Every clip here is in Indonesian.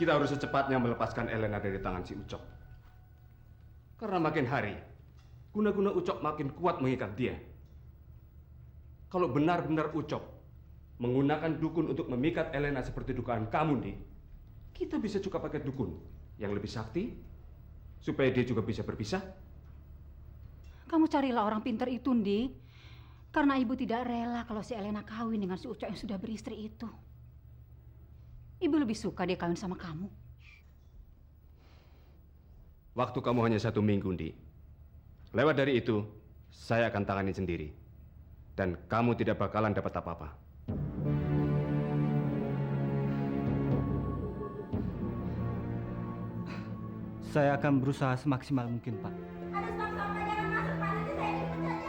Kita harus secepatnya melepaskan Elena dari tangan si Ucok. Karena makin hari, guna-guna Ucok makin kuat mengikat dia. Kalau benar-benar Ucok menggunakan dukun untuk memikat Elena seperti dugaan kamu, Di, kita bisa juga pakai dukun yang lebih sakti, supaya dia juga bisa berpisah. Kamu carilah orang pintar itu, Di. Karena ibu tidak rela kalau si Elena kawin dengan si Ucok yang sudah beristri itu. Ibu lebih suka dia kawin sama kamu. Waktu kamu hanya 1 minggu, Di. Lewat dari itu, saya akan tangani sendiri. Dan kamu tidak bakalan dapat apa-apa. Saya akan berusaha semaksimal mungkin, Pak. Ada stop-stop, jangan masuk, Pak. Nanti saya dipecat.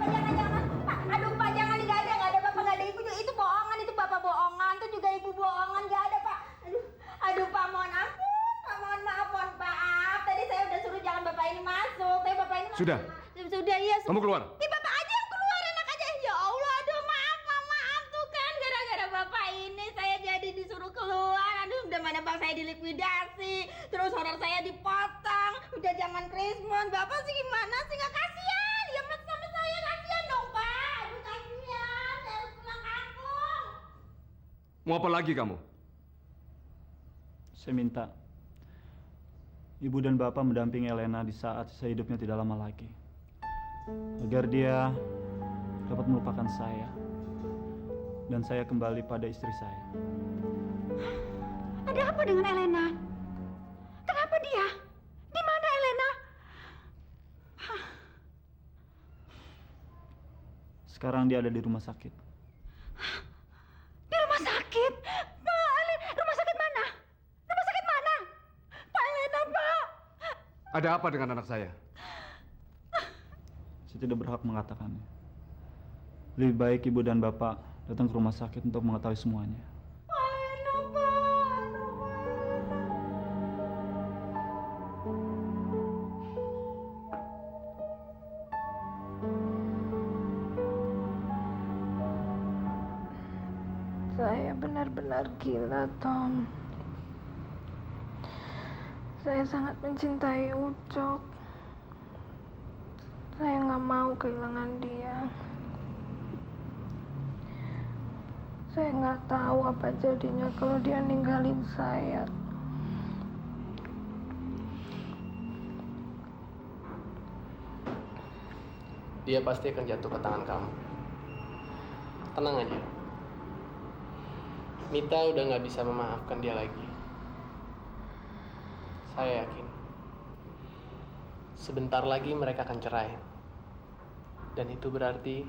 Jangan ada bapak, Pak. Aduh, Pak, jangan, nggak ada bapak, nggak ada ibu. Itu bohongan, itu bapak bohongan, itu juga ibu bohongan, nggak ada, Pak. Aduh, Pak, mohon ampun, Pak, mohon maaf. Tadi saya udah suruh jangan bapak ini masuk, tapi bapak ini Sudah. Sudah, iya. Kamu keluar. Bapak aja yang keluar, enak aja. Ya Allah, aduh, maaf tuh kan. Gara-gara bapak ini saya jadi disuruh keluar. Aduh, udah mana bang saya dilikuidasi. Terus orang saya dipotong. Udah zaman Krismon. Bapak sih gimana sih? Nggak kasihan. Ya mas sama saya kasihan dong, Pak. Aduh, kasihan. Saya harus pulang kampung. Mau apa lagi kamu? Saya minta Ibu dan Bapak mendampingi Elena di saat sisa hidupnya tidak lama lagi. Agar dia dapat melupakan saya dan saya kembali pada istri saya. Ada apa dengan Elena? Kenapa dia? Di mana Elena? Sekarang dia ada di rumah sakit. Di rumah sakit? Rumah sakit mana? Rumah sakit mana? Pak Elena, Pak. Ada apa dengan anak saya? Saya tidak berhak mengatakannya. Lebih baik Ibu dan Bapak datang ke rumah sakit untuk mengetahui semuanya. Pak Elena, Pak. Saya benar-benar gila, Tom. Saya sangat mencintai Ucok. Saya nggak mau kehilangan dia. Saya nggak tahu apa jadinya kalau dia ninggalin saya. Dia pasti akan jatuh ke tangan kamu. Tenang aja. Mita udah nggak bisa memaafkan dia lagi. Saya yakin. Sebentar lagi mereka akan cerai. Dan itu berarti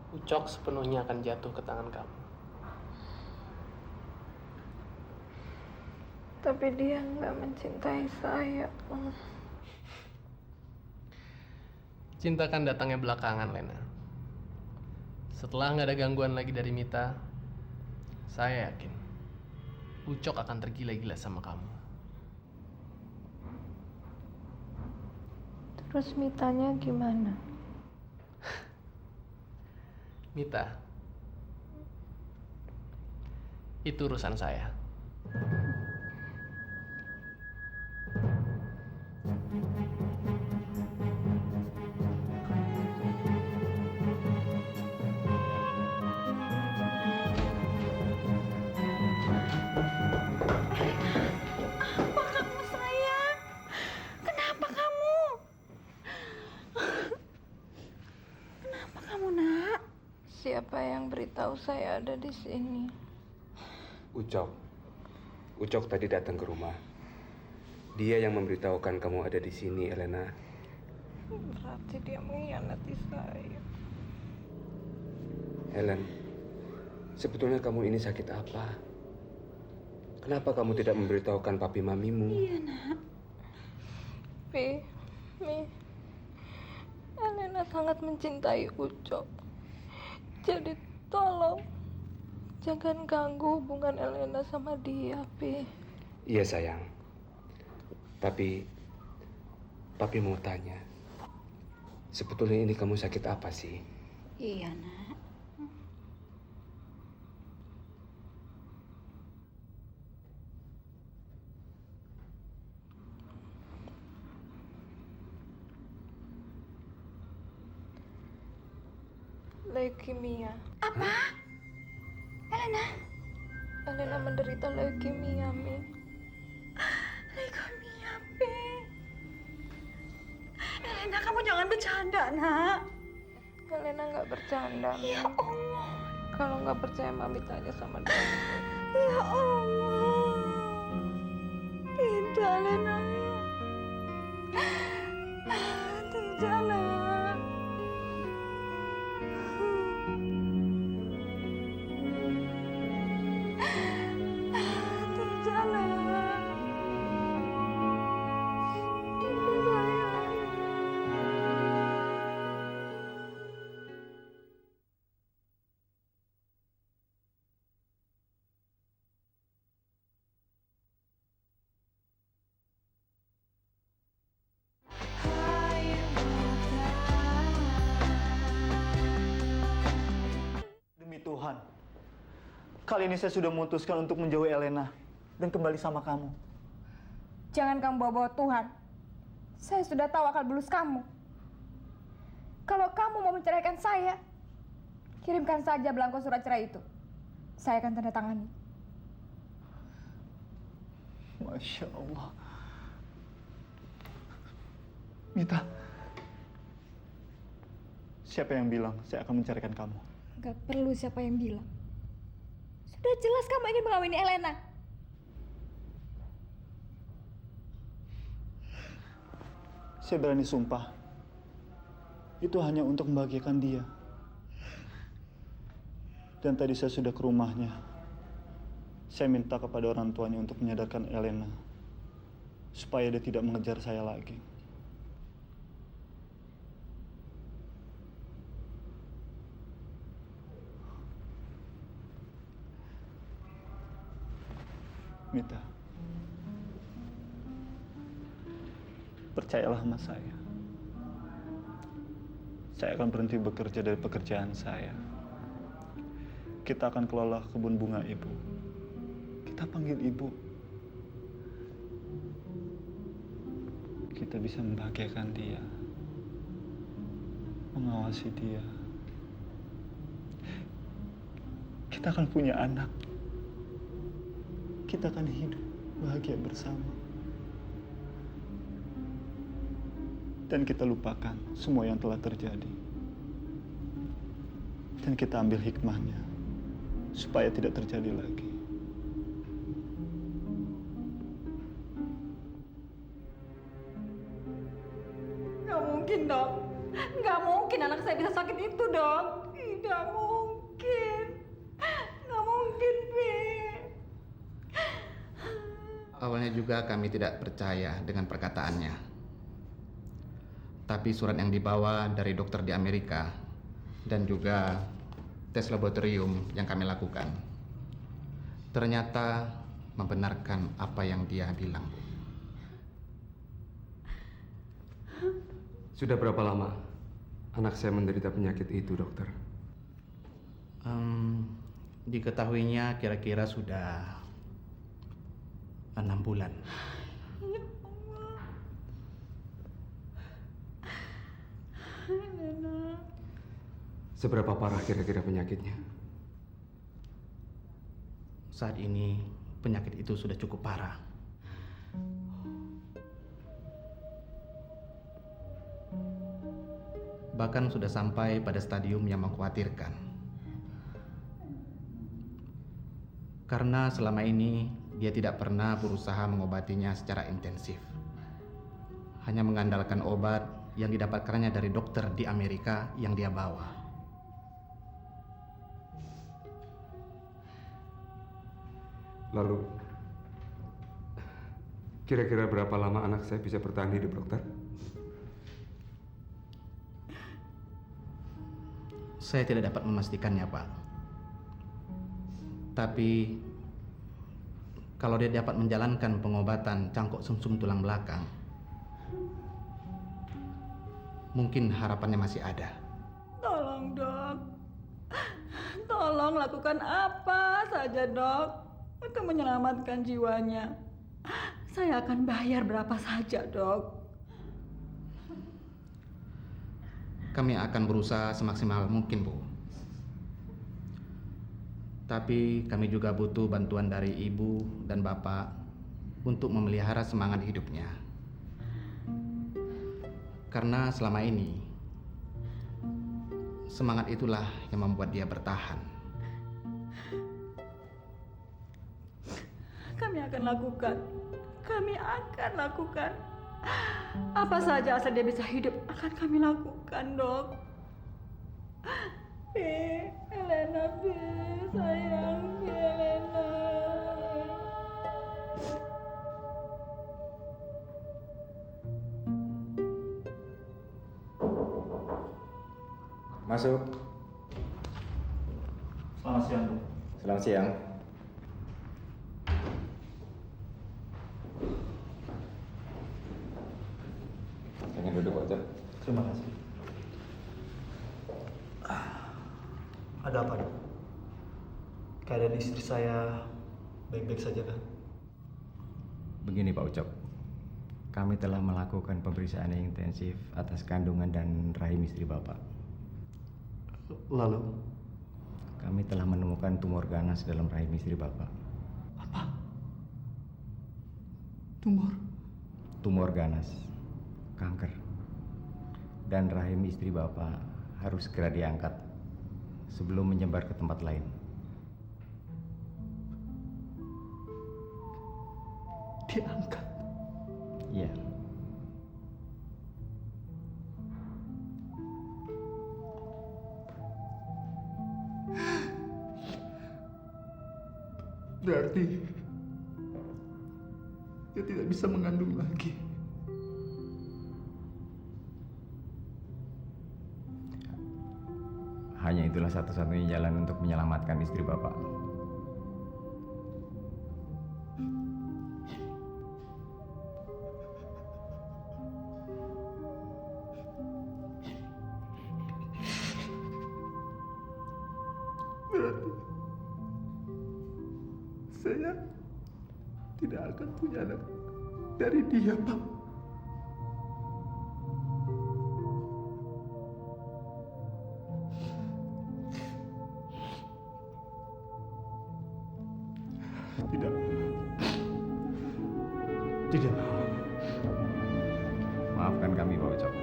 Ucok sepenuhnya akan jatuh ke tangan kamu. Tapi dia nggak mencintai saya. Cinta kan datangnya belakangan, Lena. Setelah nggak ada gangguan lagi dari Mita, saya yakin Ucok akan tergila-gila sama kamu. Terus Mitanya gimana? Mita, itu urusan saya. Apa kamu sayang? Kenapa kamu? Kenapa kamu, Nak? Siapa yang beritahu saya ada di sini? Ucok tadi datang ke rumah. Dia yang memberitahukan kamu ada di sini, Elena. Berarti dia mengkhianati saya. Helen, sebetulnya kamu ini sakit apa? Kenapa kamu tidak memberitahukan papi mamimu? Iya, Nak. Mi, Elena sangat mencintai Ucok. Jadi tolong jangan ganggu hubungan Elena sama dia, Pi. Iya sayang. Tapi papi mau tanya, sebetulnya ini kamu sakit apa sih? Iya, Nak. leukemia. Apa? Elena? Elena menderita leukemia, Mi. Leukemia, Pi. Elena, kamu jangan bercanda, nak. Elena nggak bercanda, Mi. Ya Allah. Kalau nggak percaya, Mami tanya sama dokter. Ya Allah. Tidak, Elena. Tidak, nak. Tidak, nak. Demi Tuhan, kali ini saya sudah memutuskan untuk menjauhi Elena dan kembali sama kamu. Jangan kamu bawa-bawa Tuhan. Saya sudah tahu akal bulus kamu. Kalau kamu mau menceraikan saya, kirimkan saja belangko surat cerai itu. Saya akan tanda tangani. Masya Allah. Mita, siapa yang bilang saya akan menceraikan kamu? Gak perlu siapa yang bilang. Sudah jelas kamu ingin mengawini Elena. Saya berani sumpah, itu hanya untuk membahagiakan dia. Dan tadi saya sudah ke rumahnya. Saya minta kepada orang tuanya untuk menyadarkan Elena, supaya dia tidak mengejar saya lagi. Mita, percayalah sama saya. Saya akan berhenti bekerja dari pekerjaan saya. Kita akan kelola kebun bunga ibu. Kita panggil ibu. Kita bisa membahagiakan dia, mengawasi dia. Kita akan punya anak. Kita akan hidup bahagia bersama. Dan kita lupakan semua yang telah terjadi. Dan kita ambil hikmahnya, supaya tidak terjadi lagi. Nggak mungkin, Dok. Nggak mungkin anak saya bisa sakit itu, Dok. Tidak mungkin. Nggak mungkin, Pi. Awalnya juga kami tidak percaya dengan perkataannya. Tapi surat yang dibawa dari dokter di Amerika dan juga tes laboratorium yang kami lakukan ternyata membenarkan apa yang dia bilang. Sudah berapa lama anak saya menderita penyakit itu, dokter? Diketahuinya kira-kira sudah 6 bulan. Seberapa parah kira-kira penyakitnya? Saat ini penyakit itu sudah cukup parah. Bahkan sudah sampai pada stadium yang mengkhawatirkan. Karena selama ini dia tidak pernah berusaha mengobatinya secara intensif. Hanya mengandalkan obat yang didapatkannya dari dokter di Amerika yang dia bawa. Lalu, kira-kira berapa lama anak saya bisa bertahan hidup, dokter? Saya tidak dapat memastikannya, Pak. Tapi kalau dia dapat menjalankan pengobatan cangkok sumsum tulang belakang, mungkin harapannya masih ada. Tolong, Dok. Tolong lakukan apa saja, Dok, untuk menyelamatkan jiwanya. Saya akan bayar berapa saja, Dok. Kami akan berusaha semaksimal mungkin, Bu. Tapi kami juga butuh bantuan dari ibu dan bapak untuk memelihara semangat hidupnya. Karena selama ini, semangat itulah yang membuat dia bertahan. Kami akan lakukan. Kami akan lakukan. Apa saja asal dia bisa hidup akan kami lakukan, Dok. Elena, sayang, Elena. Masuk. Selamat siang, Bu. Selamat siang. Pengen duduk aja. Terima kasih. Ada apa, Dok? Keadaan istri saya baik-baik saja kan? Begini Pak Ucok, kami telah melakukan pemeriksaan yang intensif atas kandungan dan rahim istri Bapak. Lalu? Kami telah menemukan tumor ganas dalam rahim istri Bapak. Apa? Tumor? Tumor ganas, kanker. Dan rahim istri Bapak harus segera diangkat sebelum menyebar ke tempat lain. Diangkat? Iya. Berarti dia tidak bisa mengandung lagi. Hanya itulah satu-satunya jalan untuk menyelamatkan istri Bapak. Berarti saya tidak akan punya anak dari dia, Pak. Tidak. Tidak. Maafkan kami Pak Ucok.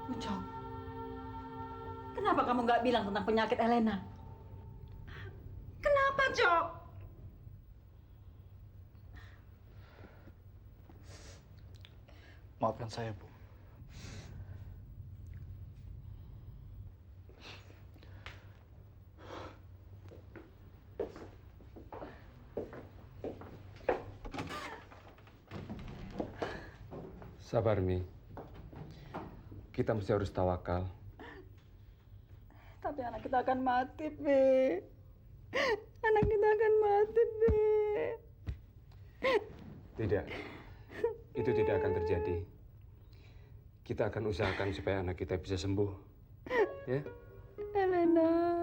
Ucok, kenapa kamu nggak bilang tentang penyakit Elena? Kenapa, Cok? Maafkan saya, Bu. Sabar, Mi. Kita mesti harus tawakal. Tapi anak kita akan mati, Be. Anak kita akan mati, Be. Tidak. Itu tidak akan terjadi. Kita akan usahakan supaya anak kita bisa sembuh. Ya? Elena.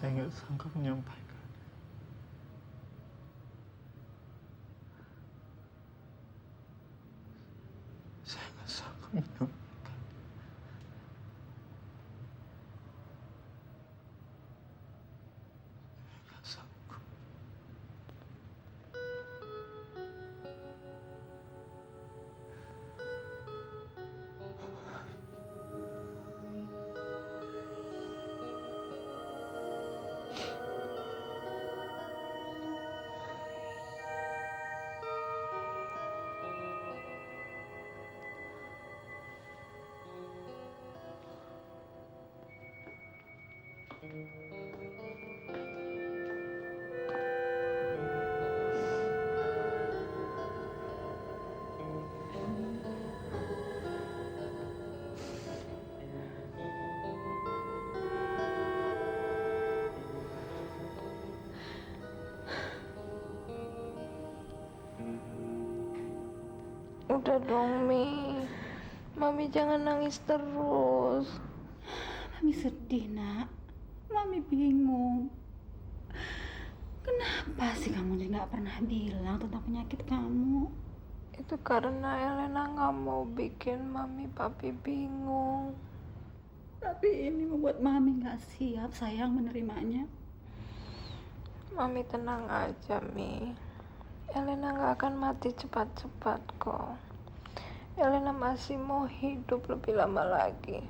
Saya nggak sanggup menyampaikan. Saya nggak sanggup menyampaikan. Nggak sanggup. Udah dong, Mi. Mami jangan nangis terus. Mami sedih, Nak. Mami bingung. Kenapa sih kamu nggak pernah bilang tentang penyakit kamu? Itu karena Elena nggak mau bikin Mami Papi bingung. Tapi ini membuat Mami nggak siap, sayang, menerimanya. Mami tenang aja, Mi. Elena nggak akan mati cepat-cepat kok. Elena masih mau hidup lebih lama lagi.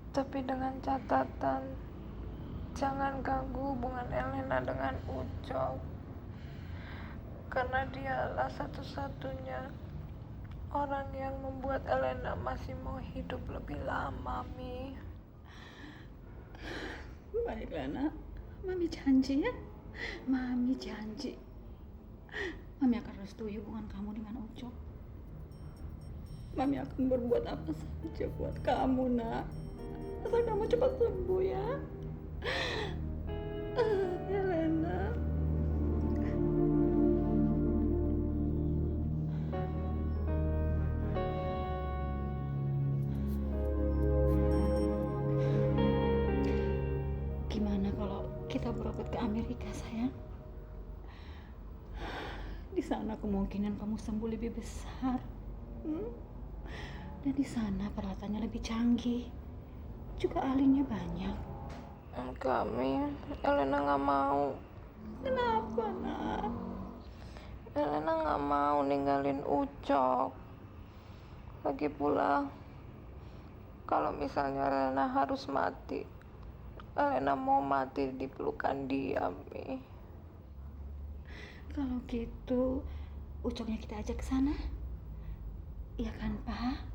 Tapi dengan catatan, jangan ganggu hubungan Elena dengan Ucok. Karena dialah satu-satunya orang yang membuat Elena masih mau hidup lebih lama, Mi. Baiklah, Nak. Mami janji ya. Mami janji. Mami akan restui hubungan kamu dengan Ucok. Mami akan berbuat apa saja buat kamu, Nak. Asal kamu cepat sembuh ya. Elena. Gimana kalau kita berobat ke Amerika, sayang? Di sana kemungkinan kamu sembuh lebih besar. Dan di sana peralatannya lebih canggih. Juga ahlinya banyak. Enggak, Mi. Elena nggak mau. Kenapa, Nak? Elena nggak mau ninggalin Ucok. Lagi pula, kalau misalnya Elena harus mati, Elena mau mati di pelukan dia, Mi. Kalau gitu, Ucoknya kita ajak ke sana. Iya kan, Pak?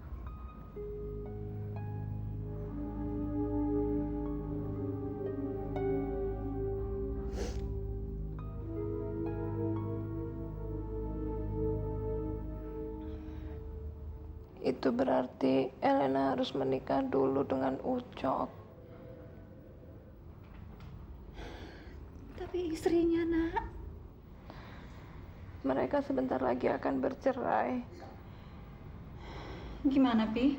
Itu berarti Elena harus menikah dulu dengan Ucok. Tapi istrinya, Nak. Mereka sebentar lagi akan bercerai. Gimana, Pi?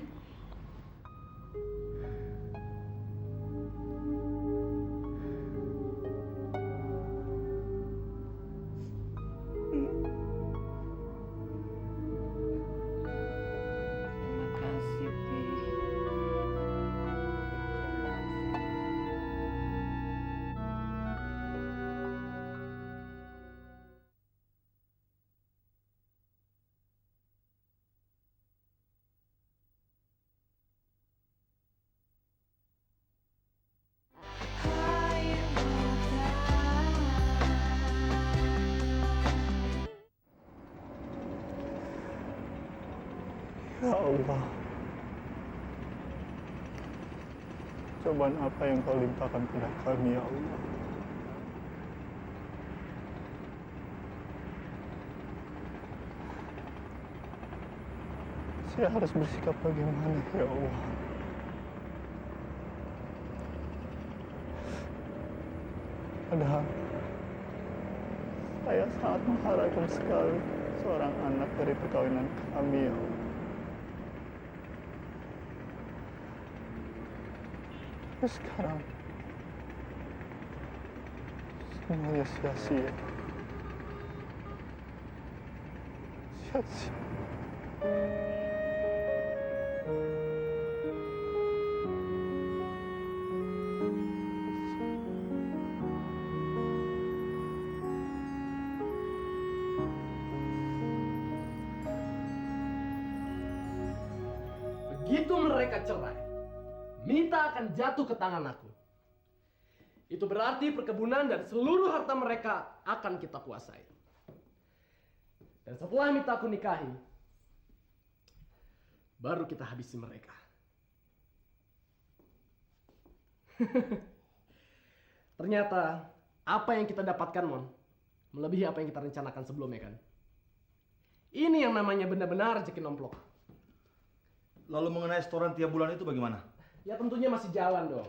Terima kasih, Pi. Ya Allah, cobaan apa yang kau limpahkan pada kami, ya Allah? Saya harus bersikap bagaimana, ya Allah? Padahal saya sangat mengharapkan sekali seorang anak dari perkawinan kami, ya Allah. Tapi sekarang semuanya sia-sia. Sia-sia. Begitu mereka cerai, Mita akan jatuh ke tangan aku. Itu berarti perkebunan dan seluruh harta mereka akan kita kuasai. Dan setelah Mita aku nikahi, baru kita habisi mereka. Ternyata apa yang kita dapatkan, Mon, melebihi apa yang kita rencanakan sebelumnya, kan? Ini yang namanya benar-benar rezeki nomplok. Lalu mengenai setoran tiap bulan itu bagaimana? Ya tentunya masih jalan dong.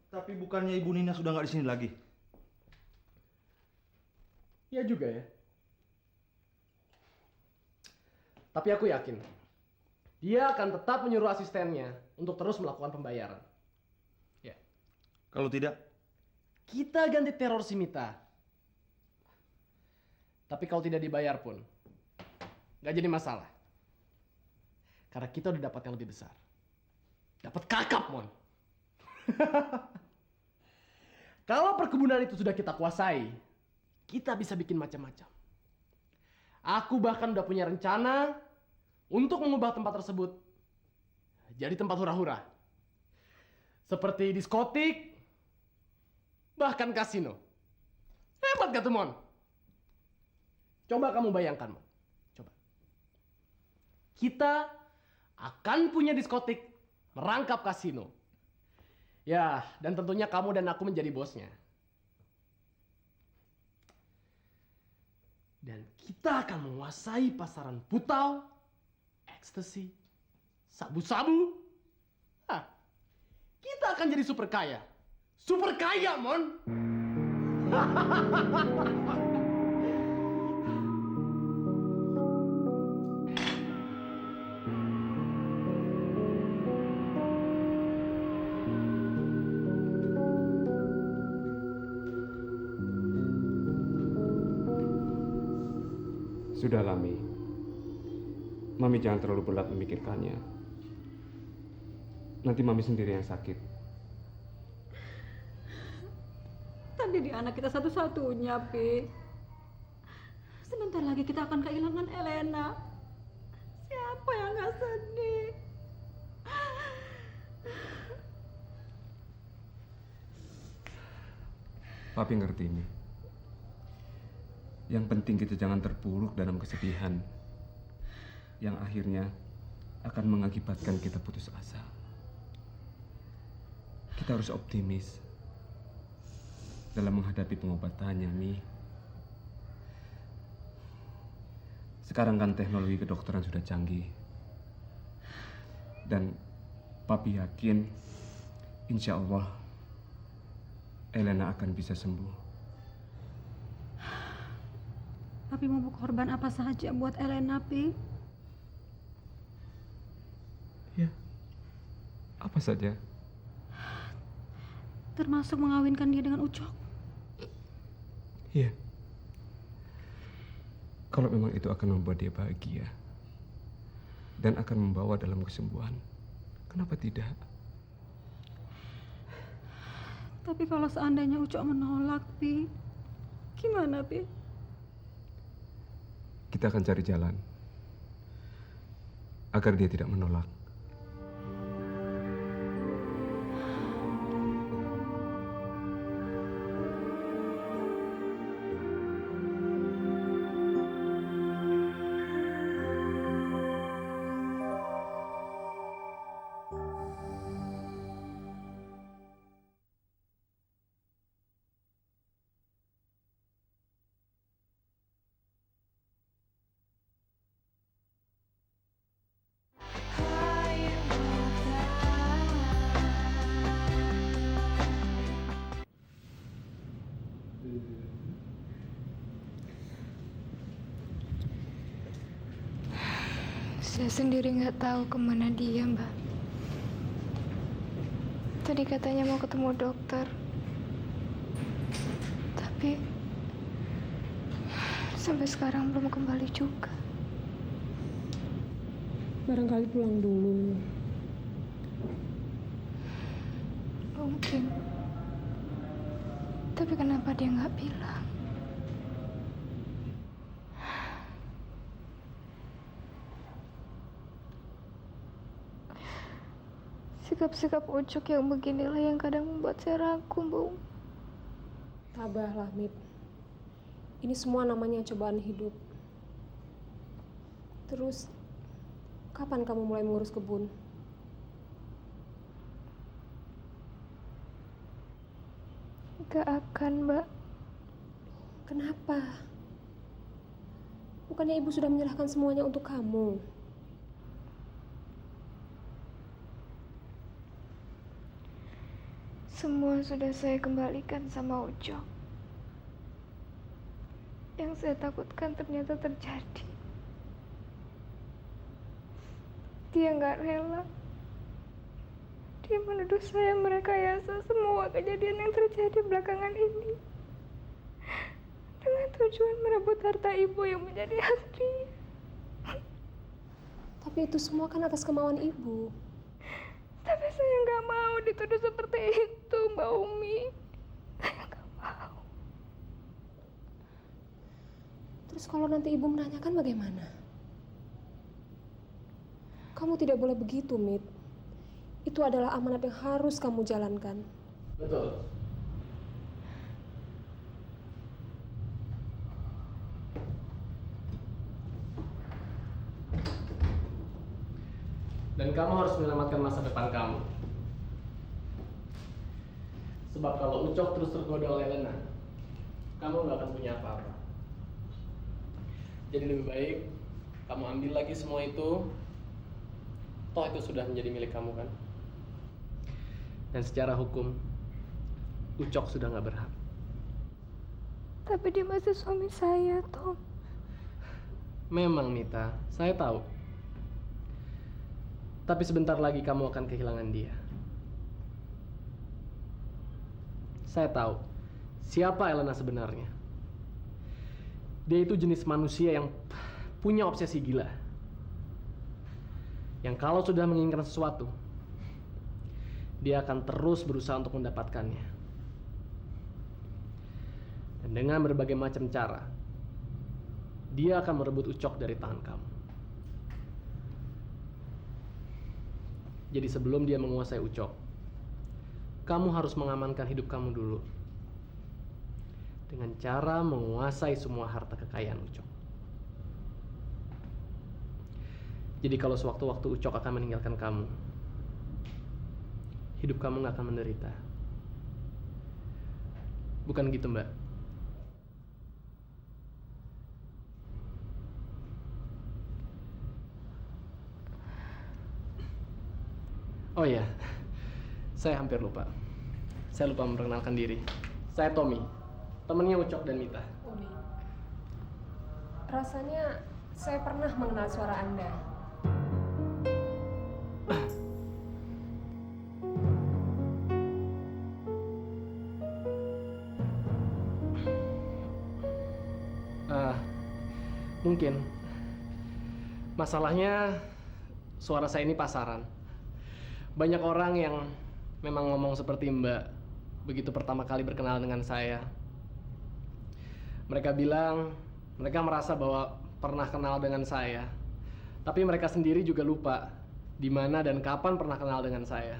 Tapi bukannya Ibu Nina sudah nggak di sini lagi? Ya juga ya. Tapi aku yakin dia akan tetap menyuruh asistennya untuk terus melakukan pembayaran. Ya. Kalau tidak, Kita ganti teror si Mita. Tapi kalau tidak dibayar pun nggak jadi masalah. Karena kita udah dapat yang lebih besar. Dapat kakap, Mon. Kalau perkebunan itu sudah kita kuasai, kita bisa bikin macam-macam. Aku bahkan udah punya rencana untuk mengubah tempat tersebut jadi tempat hura-hura. Seperti diskotik, bahkan kasino. Hebat gak tuh, Mon? Coba kamu bayangkan, Mon. Coba. Kita akan punya diskotik, merangkap kasino. Ya, dan tentunya kamu dan aku menjadi bosnya. Dan kita akan menguasai pasaran putau, ekstasi, sabu-sabu. Hah, kita akan jadi super kaya. Super kaya, Mon. Sudahlah, Mi. Mami jangan terlalu berat memikirkannya. Nanti Mami sendiri yang sakit. Tadi dia anak kita satu-satunya, Pi. Sebentar lagi kita akan kehilangan Elena. Siapa yang gak sedih? Papi ngerti, Mi. Yang penting kita jangan terpuruk dalam kesedihan yang akhirnya akan mengakibatkan kita putus asa. Kita harus optimis dalam menghadapi pengobatannya, Mi. Sekarang kan teknologi kedokteran sudah canggih. Dan Papi yakin insya Allah Elena akan bisa sembuh. Papi mau berkorban apa saja buat Elena, Pi. Ya, apa saja? Termasuk mengawinkan dia dengan Ucok. Iya. Kalau memang itu akan membuat dia bahagia dan akan membawa dalam kesembuhan, kenapa tidak? Tapi kalau seandainya Ucok menolak, Pi, gimana, Pi? Kita akan cari jalan agar dia tidak menolak. Saya sendiri nggak tahu kemana dia, Mbak. Tadi katanya mau ketemu dokter. Tapi sampai sekarang belum kembali juga. Barangkali pulang dulu. Mungkin. Tapi kenapa dia nggak bilang? Sikap-sikap Ucok yang beginilah yang kadang membuat saya ragu, Bu. Tabahlah, Mit. Ini semua namanya cobaan hidup. Terus, kapan kamu mulai mengurus kebun? Gak akan, Mbak. Kenapa? Bukannya ibu sudah menyerahkan semuanya untuk kamu? Semua sudah saya kembalikan sama Ucok. Yang saya takutkan ternyata terjadi. Dia nggak rela. Dia menuduh saya merekayasa semua kejadian yang terjadi belakangan ini. Dengan tujuan merebut harta ibu yang menjadi hak dia. Tapi itu semua kan atas kemauan ibu. Tapi saya nggak mau dituduh seperti itu, Mbak Umi. Saya nggak mau. Terus kalau nanti ibu menanyakan bagaimana? Kamu tidak boleh begitu, Mit. Itu adalah amanat yang harus kamu jalankan. Betul. Dan kamu harus menyelamatkan masa depan kamu. Sebab kalau Ucok terus tergoda oleh Lena, kamu nggak akan punya apa-apa. Jadi lebih baik kamu ambil lagi semua itu. Toh itu sudah menjadi milik kamu kan? Dan secara hukum, Ucok sudah nggak berhak. Tapi dia masih suami saya, Tom. Memang Mita, saya tahu. Tapi sebentar lagi kamu akan kehilangan dia. Saya tahu siapa Elena sebenarnya. Dia itu jenis manusia yang punya obsesi gila. Yang kalau sudah menginginkan sesuatu, dia akan terus berusaha untuk mendapatkannya. Dan dengan berbagai macam cara, dia akan merebut Ucok dari tangan kamu. Jadi sebelum dia menguasai Ucok, kamu harus mengamankan hidup kamu dulu. Dengan cara menguasai semua harta kekayaan Ucok. Jadi kalau sewaktu-waktu Ucok akan meninggalkan kamu, hidup kamu nggak akan menderita. Bukan gitu, Mbak? Oh ya, saya hampir lupa. Saya lupa memperkenalkan diri. Saya Tommy, temannya Ucok dan Mita. Umi, rasanya saya pernah mengenal suara Anda. Mungkin. Masalahnya suara saya ini pasaran. Banyak orang yang memang ngomong seperti Mbak begitu pertama kali berkenalan dengan saya. Mereka bilang mereka merasa bahwa pernah kenal dengan saya. Tapi mereka sendiri juga lupa di mana dan kapan pernah kenal dengan saya.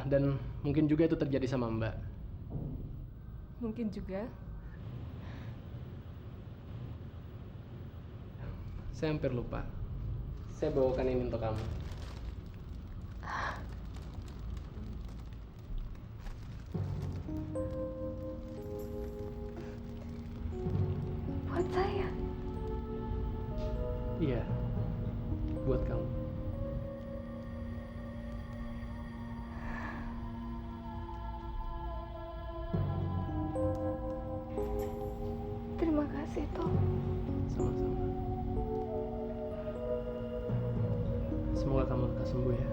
Dan mungkin juga itu terjadi sama Mbak. Mungkin juga. Saya hampir lupa. Saya bawakan ini untuk kamu. Buat saya. Iya, buat kamu. Terima kasih, Tom. Sama-sama. Semoga kamu lekas sembuh ya.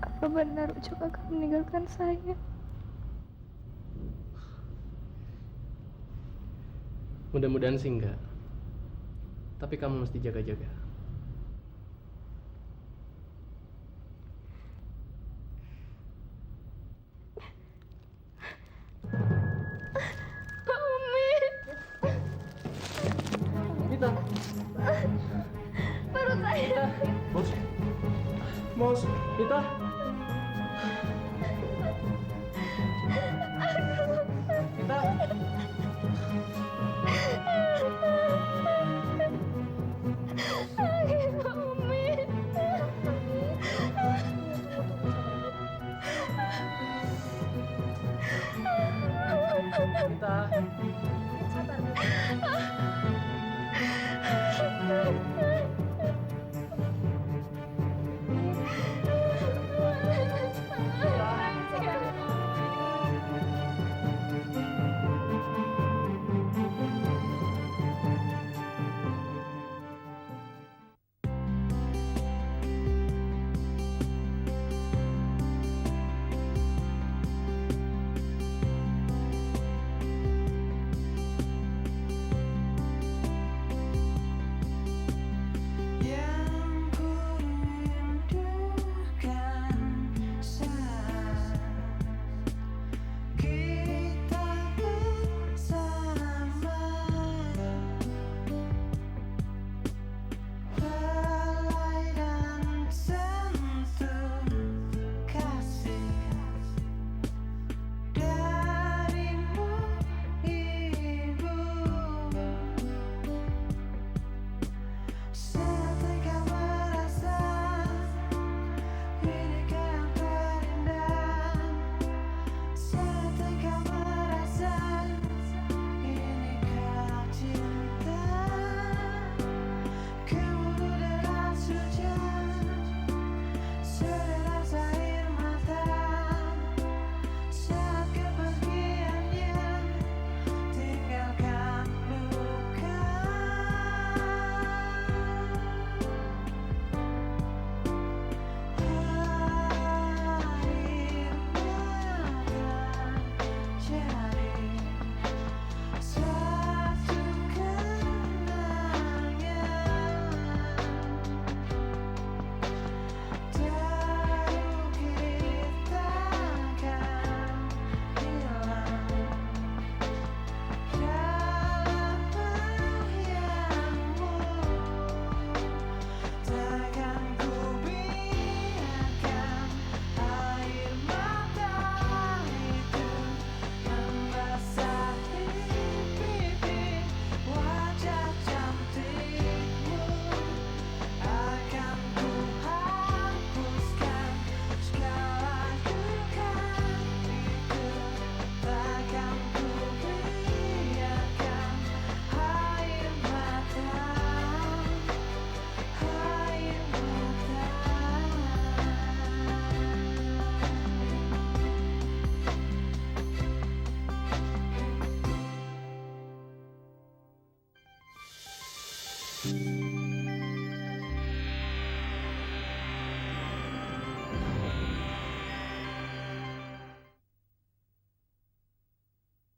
Apa benar Ucok akan meninggalkan saya? Mudah-mudahan sih enggak. Tapi kamu mesti jaga-jaga. Umi, Mita. baru saya. Mos, Mita. Mita. Umi. Mita. Thank you.